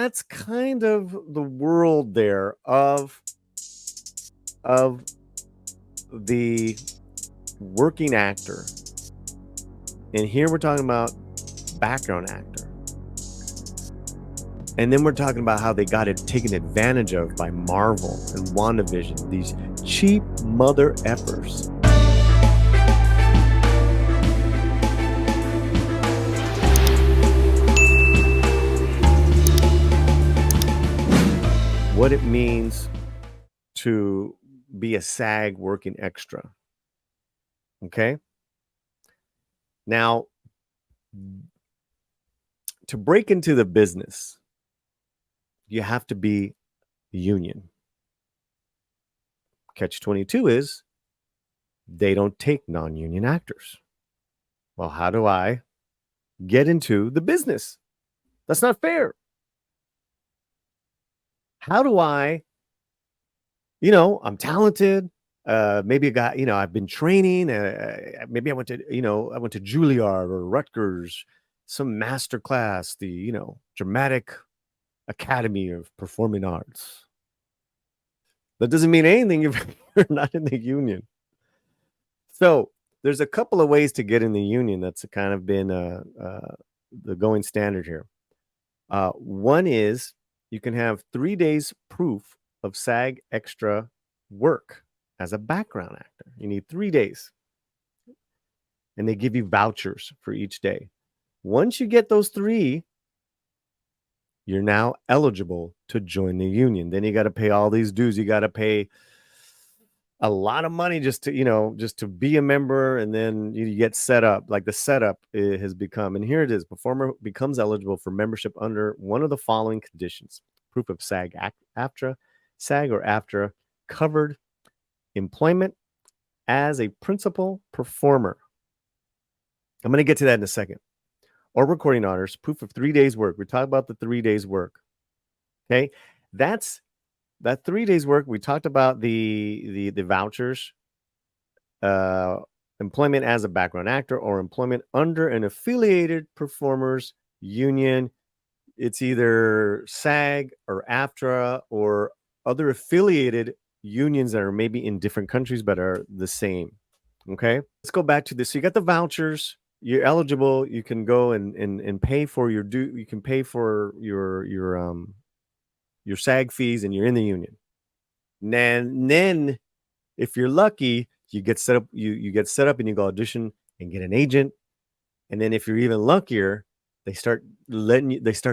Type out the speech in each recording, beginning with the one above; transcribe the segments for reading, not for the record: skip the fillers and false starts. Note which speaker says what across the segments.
Speaker 1: That's kind of the world there of the working actor. And here we're talking about background actor. And then we're talking about how they got it taken advantage of by Marvel and WandaVision, these cheap mother effers. What it means to be a SAG working extra. Okay? Now, to break into the business, you have to be union. Catch 22 is they don't take non-union actors. Well, how do I get into the business? That's not fair. How do I, I'm talented. Maybe I got, I've been training. Maybe I went to, I went to Juilliard or Rutgers, some master class, the, Dramatic Academy of Performing Arts. That doesn't mean anything if you're not in the union. So there's a couple of ways to get in the union. That's kind of been the going standard here. One is you can have 3 days proof of SAG extra work as a background actor. You need 3 days. And they give you vouchers for each day. Once you get those 3, you're now eligible to join the union. Then you got to pay all these dues. You got to pay a lot of money just to be a member, and then you get set up. Like the setup has become, and here it is: performer becomes eligible for membership under one of the following conditions: proof of SAG-AFTRA, SAG or AFTRA covered employment as a principal performer. I'm going to get to that in a second. Or recording honors, proof of 3 days work. We talked about the 3 days work. Okay, that 3 days work. We talked about the vouchers, employment as a background actor, or employment under an affiliated performers union. It's either SAG or AFTRA or other affiliated unions that are maybe in different countries but are the same. Okay, let's go back to this. So you got the vouchers. You're eligible. You can go and pay for your due. You can pay for your SAG fees, and you're in the union. And then if you're lucky, you get set up. You get set up, and you go audition and get an agent. And then if you're even luckier, they start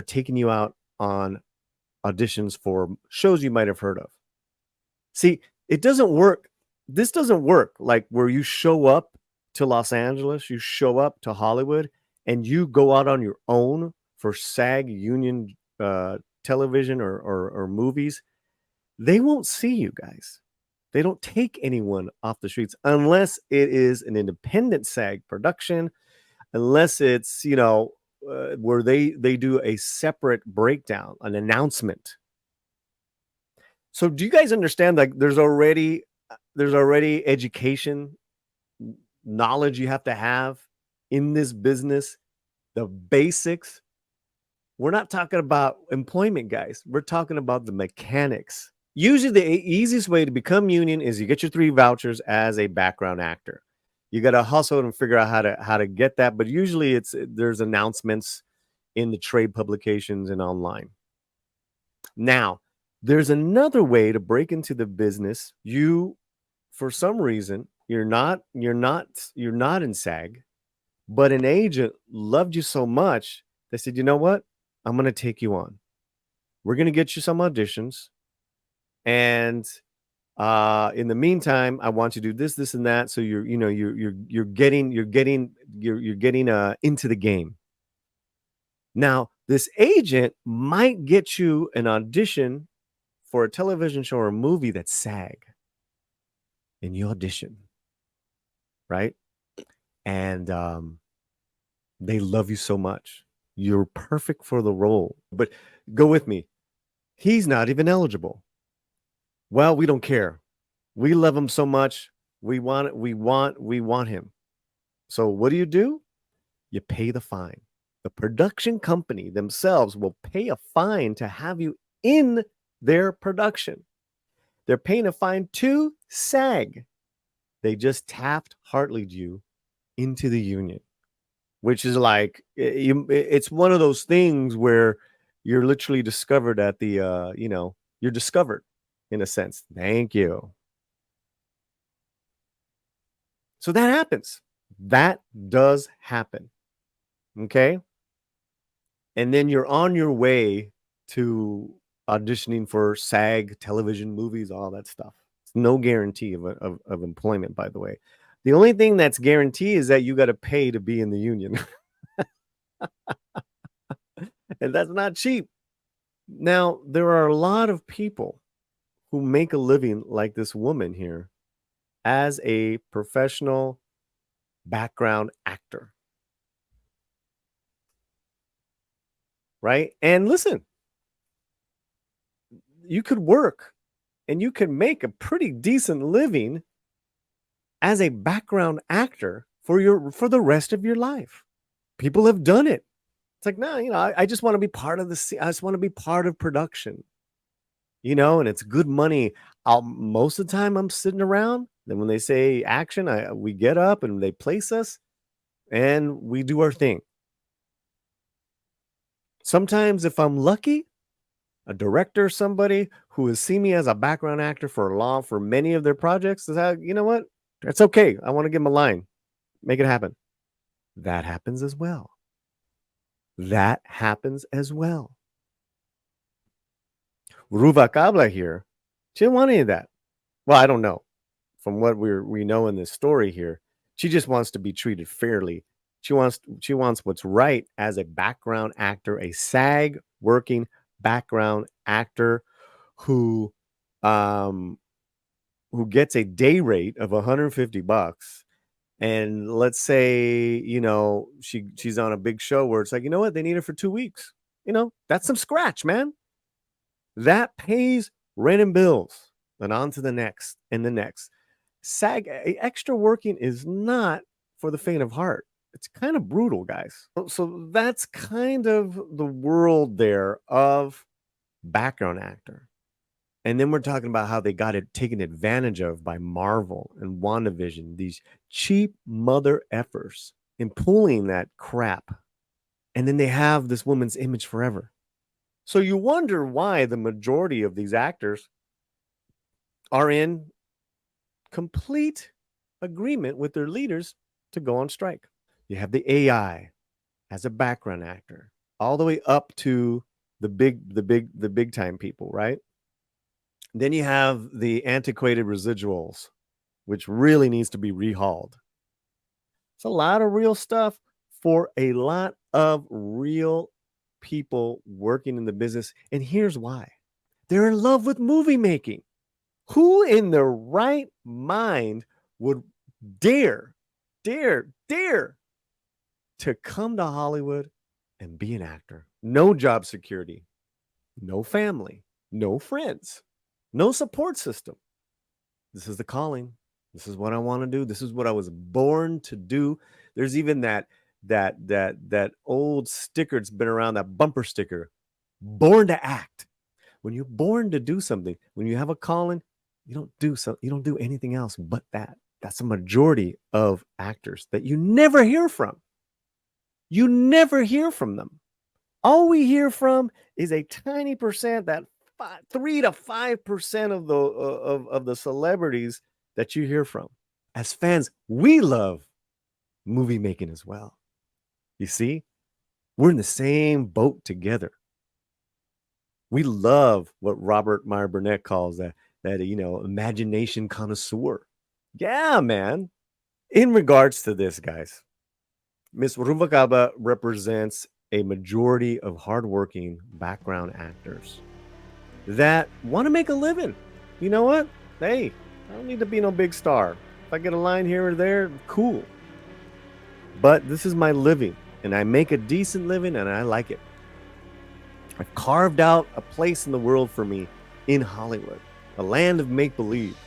Speaker 1: taking you out on auditions for shows you might have heard of. See, it doesn't work. This doesn't work like where you show up to Los Angeles, you show up to Hollywood, and you go out on your own for SAG union television or movies. They won't see you guys. They don't take anyone off the streets unless it is an independent SAG production, unless it's, where they do a separate breakdown, an announcement. So do you guys understand, like there's already education, knowledge you have to have in this business, the basics. We're not talking about employment, guys. We're talking about the mechanics. Usually the easiest way to become union is you get your 3 vouchers as a background actor. You got to hustle and figure out how to get that, but usually there's announcements in the trade publications and online. Now, there's another way to break into the business. You, for some reason, you're not in SAG, but an agent loved you so much, they said, you know what? I'm going to take you on. We're going to get you some auditions. And in the meantime, I want you to do this, and that. So you're getting into the game. Now, this agent might get you an audition for a television show or a movie that's SAG, and you audition, right? And they love you so much. You're perfect for the role. But go with me. He's not even eligible. Well, we don't care. We love him so much. We want him. So what do? You pay the fine. The production company themselves will pay a fine to have you in their production. They're paying a fine to SAG. They just Taft Hartley'd you into the union, which is like it's one of those things where you're literally discovered at the you're discovered in a sense. Thank you. So that happens. That does happen. Okay? And then you're on your way to auditioning for SAG, television, movies, all that stuff. It's no guarantee of employment, by the way. The only thing that's guaranteed is that you got to pay to be in the union. And that's not cheap. Now, there are a lot of people who make a living like this woman here as a professional background actor. Right? And listen, you could work and you could make a pretty decent living as a background actor for the rest of your life. People have done it. It's like, no, I just want to be part of I just want to be part of production, and it's good money. Most of the time I'm sitting around. Then when they say action, we get up and they place us and we do our thing. Sometimes if I'm lucky, a director, somebody who has seen me as a background actor for many of their projects, says, you know what? That's okay. I want to give them a line. Make it happen. That happens as well. That happens as well. Ruvacabla here, she didn't want any of that. Well, I don't know. From what we know in this story here, she just wants to be treated fairly. She wants what's right as a background actor, a SAG working background actor who gets a day rate of $150. And let's say, she's on a big show where it's like, you know what? They need her for 2 weeks. That's some scratch, man. That pays rent and bills. And on to the next and the next. SAG extra working is not for the faint of heart. It's kind of brutal, guys. So that's kind of the world there of background actor. And then we're talking about how they got it taken advantage of by Marvel and WandaVision, these cheap mother effers in pulling that crap. And then they have this woman's image forever. So you wonder why the majority of these actors are in complete agreement with their leaders to go on strike. You have the AI as a background actor, all the way up to the big time people, right? Then you have the antiquated residuals, which really needs to be rehauled. It's a lot of real stuff for a lot of real people working in the business. And here's why. They're in love with movie making. Who in their right mind would dare to come to Hollywood and be an actor? No job security, no family, no friends, no support system. This is the calling. This is what I want to do. This is what I was born to do. There's even that old sticker that's been around, that bumper sticker, born to act. When you're born to do something, when you have a calling, you don't do anything else but that. That's a majority of actors that you never hear from. You never hear from them. All we hear from is a tiny percent, that 3 to 5% of the celebrities that you hear from. As fans, we love movie making as well. You see, we're in the same boat together. We love what Robert Meyer Burnett calls that imagination connoisseur. Yeah, man. In regards to this, guys, Miss Ruvalcaba represents a majority of hardworking background actors that want to make a living. You know what? Hey, I don't need to be no big star. If I get a line here or there, cool. But this is my living, and I make a decent living, and I like it. I've carved out a place in the world for me in Hollywood, a land of make-believe.